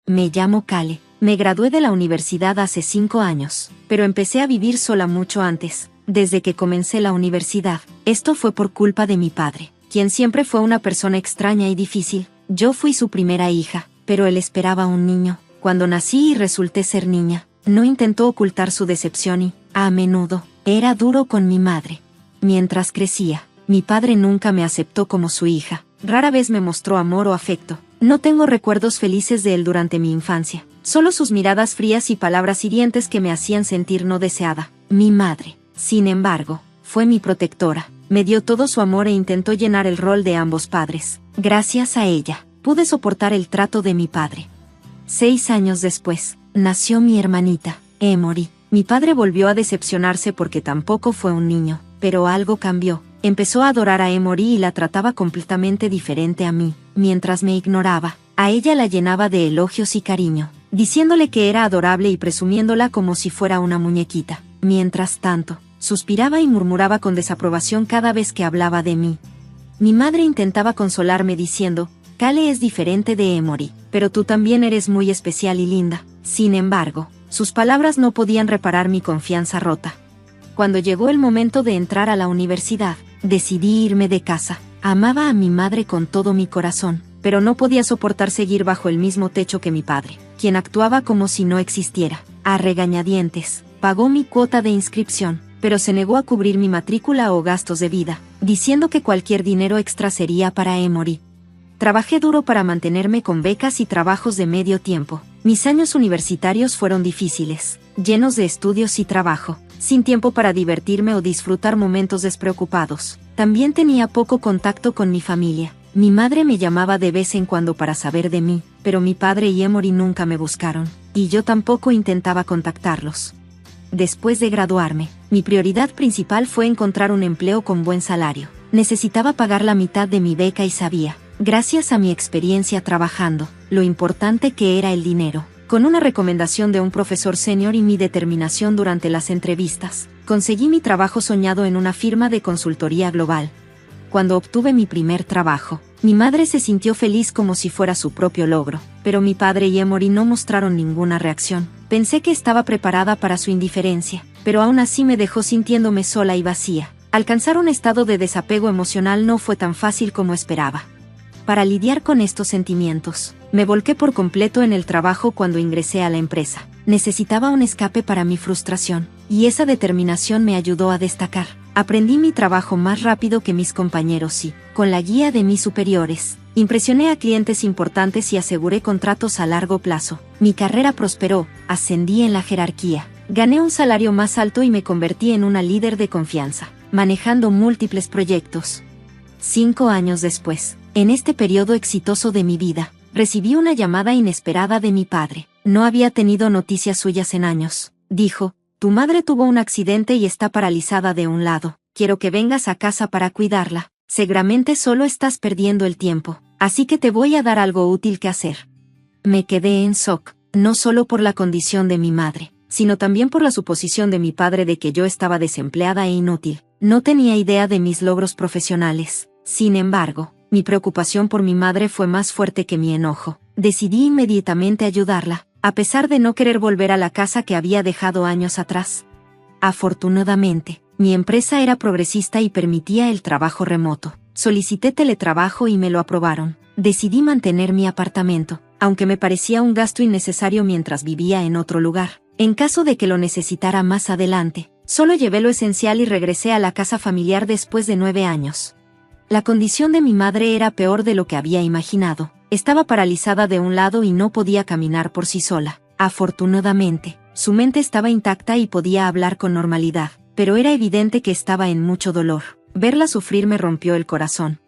Me llamo Kale. Me gradué de la universidad hace 5 años, pero empecé a vivir sola mucho antes, desde que comencé la universidad. Esto fue por culpa de mi padre, quien siempre fue una persona extraña y difícil. Yo fui su primera hija, pero él esperaba un niño. Cuando nací y resulté ser niña, no intentó ocultar su decepción y, a menudo, era duro con mi madre. Mientras crecía, mi padre nunca me aceptó como su hija. Rara vez me mostró amor o afecto. No tengo recuerdos felices de él durante mi infancia. Solo sus miradas frías y palabras hirientes que me hacían sentir no deseada. Mi madre, sin embargo, fue mi protectora. Me dio todo su amor e intentó llenar el rol de ambos padres. Gracias a ella, pude soportar el trato de mi padre. 6 años después, nació mi hermanita, Emory. Mi padre volvió a decepcionarse porque tampoco fue un niño, pero algo cambió. Empezó a adorar a Emory y la trataba completamente diferente a mí. Mientras me ignoraba, a ella la llenaba de elogios y cariño, diciéndole que era adorable y presumiéndola como si fuera una muñequita. Mientras tanto, suspiraba y murmuraba con desaprobación cada vez que hablaba de mí. Mi madre intentaba consolarme diciendo, Kale es diferente de Emory, pero tú también eres muy especial y linda. Sin embargo, sus palabras no podían reparar mi confianza rota. Cuando llegó el momento de entrar a la universidad, decidí irme de casa. Amaba a mi madre con todo mi corazón, pero no podía soportar seguir bajo el mismo techo que mi padre, quien actuaba como si no existiera. A regañadientes, pagó mi cuota de inscripción, pero se negó a cubrir mi matrícula o gastos de vida, diciendo que cualquier dinero extra sería para Emory. Trabajé duro para mantenerme con becas y trabajos de medio tiempo. Mis años universitarios fueron difíciles, llenos de estudios y trabajo, sin tiempo para divertirme o disfrutar momentos despreocupados. También tenía poco contacto con mi familia. Mi madre me llamaba de vez en cuando para saber de mí, pero mi padre y Emory nunca me buscaron, y yo tampoco intentaba contactarlos. Después de graduarme, mi prioridad principal fue encontrar un empleo con buen salario. Necesitaba pagar la mitad de mi beca y sabía, gracias a mi experiencia trabajando, lo importante que era el dinero. Con una recomendación de un profesor senior y mi determinación durante las entrevistas, conseguí mi trabajo soñado en una firma de consultoría global. Cuando obtuve mi primer trabajo, mi madre se sintió feliz como si fuera su propio logro, pero mi padre y Emory no mostraron ninguna reacción. Pensé que estaba preparada para su indiferencia, pero aún así me dejó sintiéndome sola y vacía. Alcanzar un estado de desapego emocional no fue tan fácil como esperaba. Para lidiar con estos sentimientos, me volqué por completo en el trabajo cuando ingresé a la empresa. Necesitaba un escape para mi frustración, y esa determinación me ayudó a destacar. Aprendí mi trabajo más rápido que mis compañeros y, con la guía de mis superiores, impresioné a clientes importantes y aseguré contratos a largo plazo. Mi carrera prosperó, ascendí en la jerarquía, gané un salario más alto y me convertí en una líder de confianza, manejando múltiples proyectos. 5 años después, en este periodo exitoso de mi vida, recibí una llamada inesperada de mi padre. No había tenido noticias suyas en años. Dijo, tu madre tuvo un accidente y está paralizada de un lado. Quiero que vengas a casa para cuidarla. Seguramente solo estás perdiendo el tiempo, así que te voy a dar algo útil que hacer. Me quedé en shock, no solo por la condición de mi madre, sino también por la suposición de mi padre de que yo estaba desempleada e inútil. No tenía idea de mis logros profesionales. Sin embargo, mi preocupación por mi madre fue más fuerte que mi enojo. Decidí inmediatamente ayudarla, a pesar de no querer volver a la casa que había dejado años atrás. Afortunadamente, mi empresa era progresista y permitía el trabajo remoto. Solicité teletrabajo y me lo aprobaron. Decidí mantener mi apartamento, aunque me parecía un gasto innecesario mientras vivía en otro lugar. En caso de que lo necesitara más adelante, solo llevé lo esencial y regresé a la casa familiar después de 9 años. La condición de mi madre era peor de lo que había imaginado. Estaba paralizada de un lado y no podía caminar por sí sola. Afortunadamente, su mente estaba intacta y podía hablar con normalidad, pero era evidente que estaba en mucho dolor. Verla sufrir me rompió el corazón.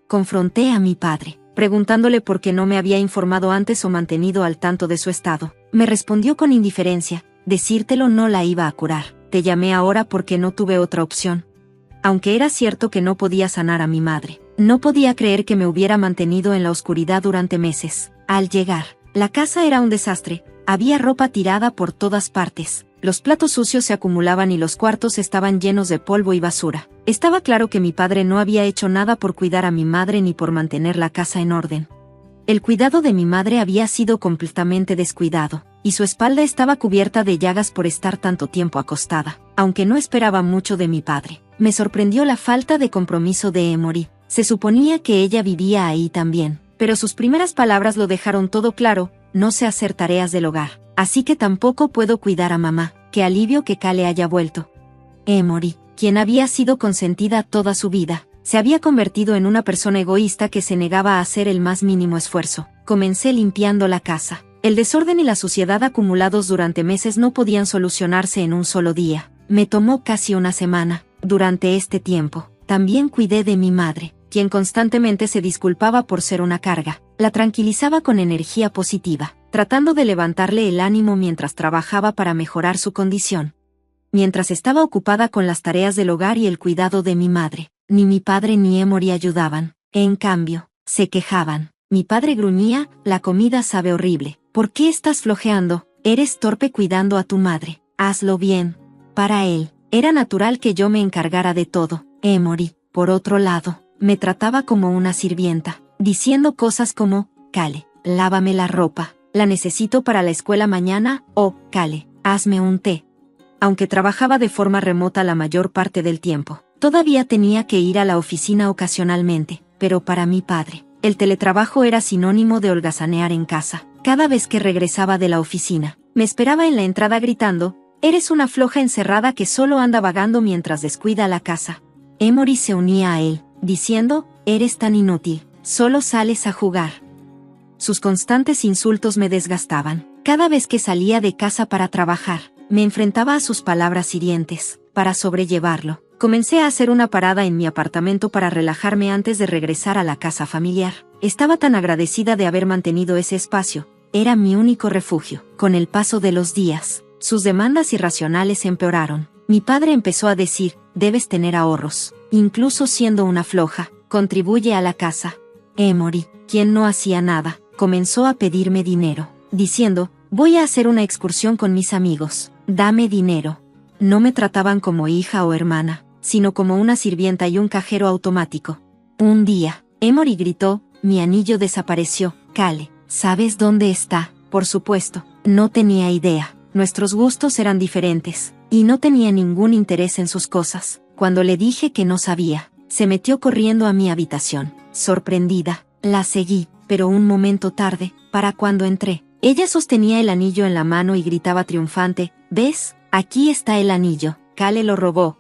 Confronté a mi padre, preguntándole por qué no me había informado antes o mantenido al tanto de su estado. Me respondió con indiferencia, decírtelo no la iba a curar. Te llamé ahora porque no tuve otra opción. Aunque era cierto que no podía sanar a mi madre, no podía creer que me hubiera mantenido en la oscuridad durante meses. Al llegar, la casa era un desastre. Había ropa tirada por todas partes. Los platos sucios se acumulaban y los cuartos estaban llenos de polvo y basura. Estaba claro que mi padre no había hecho nada por cuidar a mi madre ni por mantener la casa en orden. El cuidado de mi madre había sido completamente descuidado, y su espalda estaba cubierta de llagas por estar tanto tiempo acostada. Aunque no esperaba mucho de mi padre, me sorprendió la falta de compromiso de Emory. Se suponía que ella vivía ahí también, pero sus primeras palabras lo dejaron todo claro: no sé hacer tareas del hogar, así que tampoco puedo cuidar a mamá. Qué alivio que Cale haya vuelto. Emory, quien había sido consentida toda su vida, se había convertido en una persona egoísta que se negaba a hacer el más mínimo esfuerzo. Comencé limpiando la casa. El desorden y la suciedad acumulados durante meses no podían solucionarse en un solo día. Me tomó casi una semana. Durante este tiempo, también cuidé de mi madre, quien constantemente se disculpaba por ser una carga. La tranquilizaba con energía positiva, tratando de levantarle el ánimo mientras trabajaba para mejorar su condición. Mientras estaba ocupada con las tareas del hogar y el cuidado de mi madre, ni mi padre ni Emory ayudaban. En cambio, se quejaban. Mi padre gruñía: la comida sabe horrible. ¿Por qué estás flojeando? Eres torpe cuidando a tu madre. Hazlo bien. Para él, era natural que yo me encargara de todo. Emory, por otro lado, me trataba como una sirvienta, diciendo cosas como: Cale, lávame la ropa, la necesito para la escuela mañana, o Cale, hazme un té. Aunque trabajaba de forma remota la mayor parte del tiempo, todavía tenía que ir a la oficina ocasionalmente, pero para mi padre, el teletrabajo era sinónimo de holgazanear en casa. Cada vez que regresaba de la oficina, me esperaba en la entrada gritando: eres una floja encerrada que solo anda vagando mientras descuida la casa. Emory se unía a él, diciendo: eres tan inútil, solo sales a jugar. Sus constantes insultos me desgastaban. Cada vez que salía de casa para trabajar, me enfrentaba a sus palabras hirientes. Para sobrellevarlo, comencé a hacer una parada en mi apartamento para relajarme antes de regresar a la casa familiar. Estaba tan agradecida de haber mantenido ese espacio. Era mi único refugio. Con el paso de los días, sus demandas irracionales empeoraron. Mi padre empezó a decir: debes tener ahorros. Incluso siendo una floja, contribuye a la casa. Emory, quien no hacía nada, comenzó a pedirme dinero, diciendo: voy a hacer una excursión con mis amigos. Dame dinero. No me trataban como hija o hermana, sino como una sirvienta y un cajero automático. Un día, Emory gritó: mi anillo desapareció. Cale, ¿sabes dónde está? Por supuesto, no tenía idea. Nuestros gustos eran diferentes, y no tenía ningún interés en sus cosas. Cuando le dije que no sabía, se metió corriendo a mi habitación. Sorprendida, la seguí, pero un momento tarde, para cuando entré, ella sostenía el anillo en la mano y gritaba triunfante: ¿ves? Aquí está el anillo. Cale lo robó.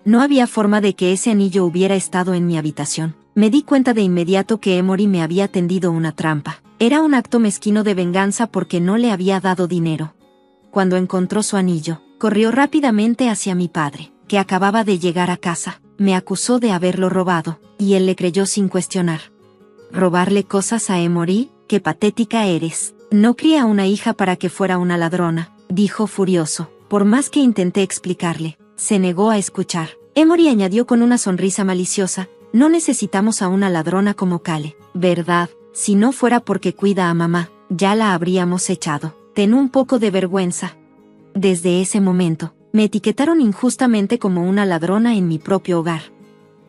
No había forma de que ese anillo hubiera estado en mi habitación. Me di cuenta de inmediato que Emory me había tendido una trampa. Era un acto mezquino de venganza porque no le había dado dinero. Cuando encontró su anillo, corrió rápidamente hacia mi padre, que acababa de llegar a casa. Me acusó de haberlo robado, y él le creyó sin cuestionar. ¿Robarle cosas a Emory? ¡Qué patética eres! No crié a una hija para que fuera una ladrona, dijo furioso. Por más que intenté explicarle, se negó a escuchar. Emory añadió con una sonrisa maliciosa: no necesitamos a una ladrona como Cale, ¿verdad? Si no fuera porque cuida a mamá, ya la habríamos echado. Ten un poco de vergüenza. Desde ese momento, me etiquetaron injustamente como una ladrona en mi propio hogar.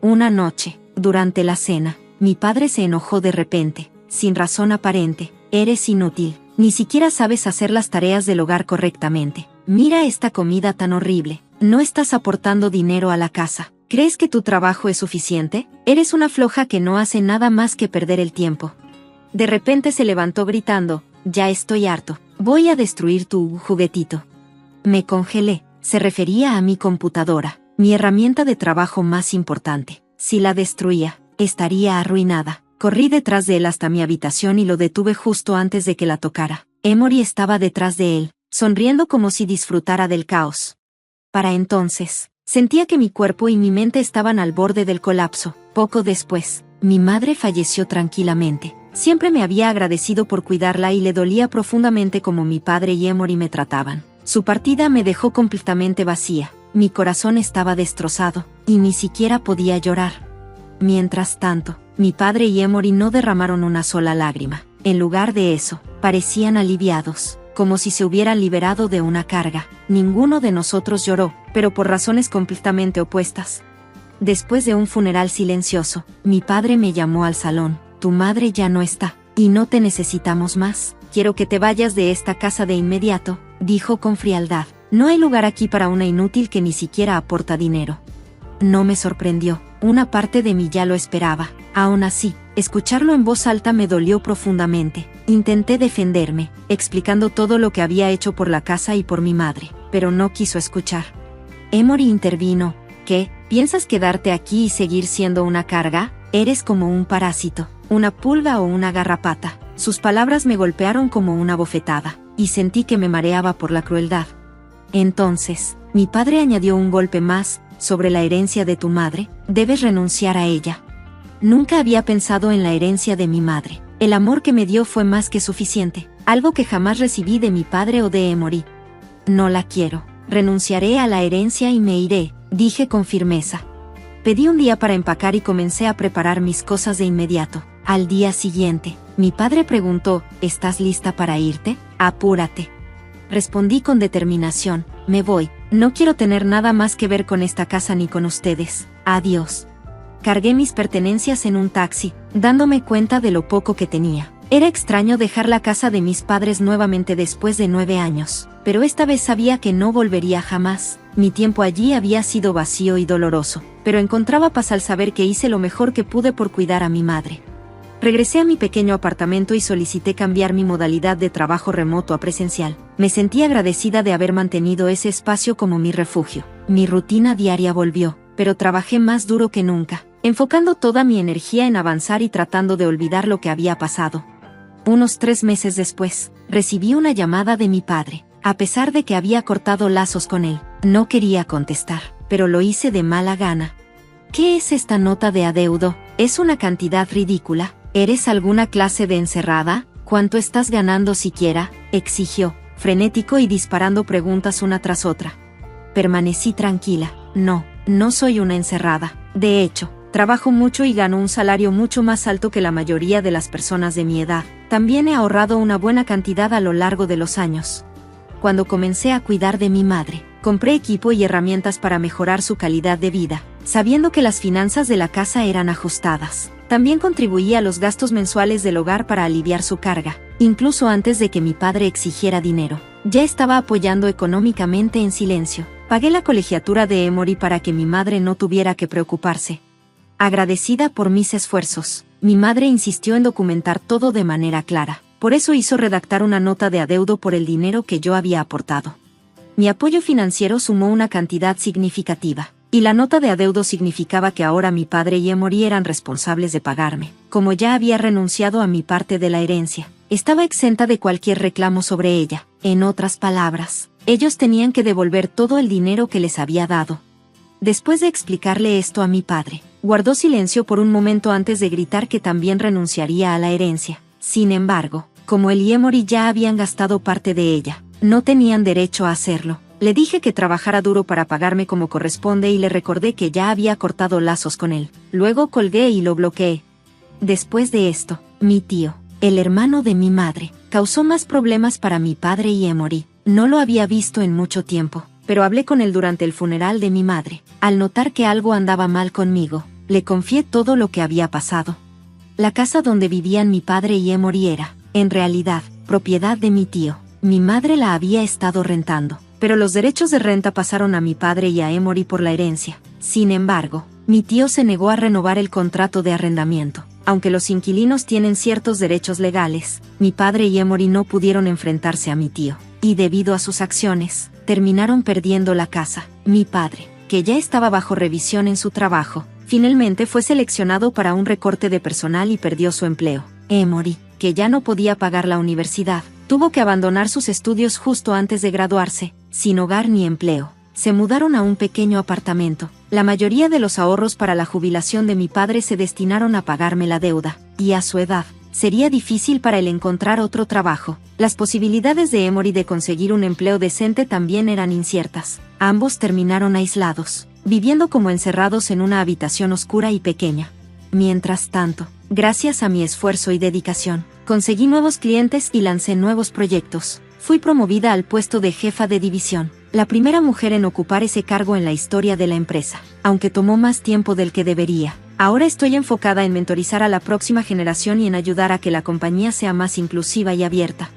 Una noche, durante la cena, mi padre se enojó de repente, sin razón aparente. Eres inútil, ni siquiera sabes hacer las tareas del hogar correctamente. Mira esta comida tan horrible. No estás aportando dinero a la casa. ¿Crees que tu trabajo es suficiente? Eres una floja que no hace nada más que perder el tiempo. De repente se levantó gritando: ya estoy harto. Voy a destruir tu juguetito. Me congelé. Se refería a mi computadora, mi herramienta de trabajo más importante. Si la destruía, estaría arruinada. Corrí detrás de él hasta mi habitación y lo detuve justo antes de que la tocara. Emory estaba detrás de él, sonriendo como si disfrutara del caos. Para entonces, sentía que mi cuerpo y mi mente estaban al borde del colapso. Poco después, mi madre falleció tranquilamente. Siempre me había agradecido por cuidarla y le dolía profundamente como mi padre y Emory me trataban. Su partida me dejó completamente vacía. Mi corazón estaba destrozado, y ni siquiera podía llorar. Mientras tanto, mi padre y Emory no derramaron una sola lágrima. En lugar de eso, parecían aliviados, como si se hubieran liberado de una carga. Ninguno de nosotros lloró, pero por razones completamente opuestas. Después de un funeral silencioso, mi padre me llamó al salón. Tu madre ya no está, y no te necesitamos más. Quiero que te vayas de esta casa de inmediato, dijo con frialdad. No hay lugar aquí para una inútil que ni siquiera aporta dinero. No me sorprendió, una parte de mí ya lo esperaba. Aún así, escucharlo en voz alta me dolió profundamente. Intenté defenderme, explicando todo lo que había hecho por la casa y por mi madre, pero no quiso escuchar. Emory intervino. ¿Qué? ¿Piensas quedarte aquí y seguir siendo una carga? Eres como un parásito, una pulga o una garrapata. Sus palabras me golpearon como una bofetada, y sentí que me mareaba por la crueldad. Entonces, mi padre añadió un golpe más, sobre la herencia de tu madre, debes renunciar a ella. Nunca había pensado en la herencia de mi madre. El amor que me dio fue más que suficiente, algo que jamás recibí de mi padre o de Emory. No la quiero. Renunciaré a la herencia y me iré, dije con firmeza. Pedí un día para empacar y comencé a preparar mis cosas de inmediato. Al día siguiente, mi padre preguntó, ¿estás lista para irte? Apúrate. Respondí con determinación, me voy, no quiero tener nada más que ver con esta casa ni con ustedes. Adiós. Cargué mis pertenencias en un taxi, dándome cuenta de lo poco que tenía. Era extraño dejar la casa de mis padres nuevamente después de 9 años, pero esta vez sabía que no volvería jamás. Mi tiempo allí había sido vacío y doloroso, pero encontraba paz al saber que hice lo mejor que pude por cuidar a mi madre. Regresé a mi pequeño apartamento y solicité cambiar mi modalidad de trabajo remoto a presencial. Me sentí agradecida de haber mantenido ese espacio como mi refugio. Mi rutina diaria volvió, pero trabajé más duro que nunca, enfocando toda mi energía en avanzar y tratando de olvidar lo que había pasado. Unos 3 meses después, recibí una llamada de mi padre. A pesar de que había cortado lazos con él, no quería contestar, pero lo hice de mala gana. ¿Qué es esta nota de adeudo? Es una cantidad ridícula. ¿Eres alguna clase de encerrada? ¿Cuánto estás ganando siquiera? Exigió, frenético y disparando preguntas una tras otra. Permanecí tranquila. No soy una encerrada. De hecho, trabajo mucho y gano un salario mucho más alto que la mayoría de las personas de mi edad. También he ahorrado una buena cantidad a lo largo de los años. Cuando comencé a cuidar de mi madre, compré equipo y herramientas para mejorar su calidad de vida, sabiendo que las finanzas de la casa eran ajustadas. También contribuí a los gastos mensuales del hogar para aliviar su carga, incluso antes de que mi padre exigiera dinero. Ya estaba apoyando económicamente en silencio. Pagué la colegiatura de Emory para que mi madre no tuviera que preocuparse. Agradecida por mis esfuerzos, mi madre insistió en documentar todo de manera clara. Por eso hizo redactar una nota de adeudo por el dinero que yo había aportado. Mi apoyo financiero sumó una cantidad significativa, y la nota de adeudo significaba que ahora mi padre y Emory eran responsables de pagarme. Como ya había renunciado a mi parte de la herencia, estaba exenta de cualquier reclamo sobre ella. En otras palabras, ellos tenían que devolver todo el dinero que les había dado. Después de explicarle esto a mi padre, guardó silencio por un momento antes de gritar que también renunciaría a la herencia. Sin embargo, como él y Emory ya habían gastado parte de ella, no tenían derecho a hacerlo. Le dije que trabajara duro para pagarme como corresponde y le recordé que ya había cortado lazos con él. Luego colgué y lo bloqueé. Después de esto, mi tío, el hermano de mi madre, causó más problemas para mi padre y Emory. No lo había visto en mucho tiempo, pero hablé con él durante el funeral de mi madre. Al notar que algo andaba mal conmigo, le confié todo lo que había pasado. La casa donde vivían mi padre y Emory era, en realidad, propiedad de mi tío. Mi madre la había estado rentando, pero los derechos de renta pasaron a mi padre y a Emory por la herencia. Sin embargo, mi tío se negó a renovar el contrato de arrendamiento. Aunque los inquilinos tienen ciertos derechos legales, mi padre y Emory no pudieron enfrentarse a mi tío, y debido a sus acciones, terminaron perdiendo la casa. Mi padre, que ya estaba bajo revisión en su trabajo, finalmente fue seleccionado para un recorte de personal y perdió su empleo. Emory, que ya no podía pagar la universidad, tuvo que abandonar sus estudios justo antes de graduarse, sin hogar ni empleo. Se mudaron a un pequeño apartamento. La mayoría de los ahorros para la jubilación de mi padre se destinaron a pagarme la deuda, y a su edad, sería difícil para él encontrar otro trabajo. Las posibilidades de Emory de conseguir un empleo decente también eran inciertas. Ambos terminaron aislados, viviendo como encerrados en una habitación oscura y pequeña. Mientras tanto, gracias a mi esfuerzo y dedicación, conseguí nuevos clientes y lancé nuevos proyectos. Fui promovida al puesto de jefa de división, la primera mujer en ocupar ese cargo en la historia de la empresa. Aunque tomó más tiempo del que debería, Ahora estoy enfocada en mentorizar a la próxima generación y en ayudar a que la compañía sea más inclusiva y abierta.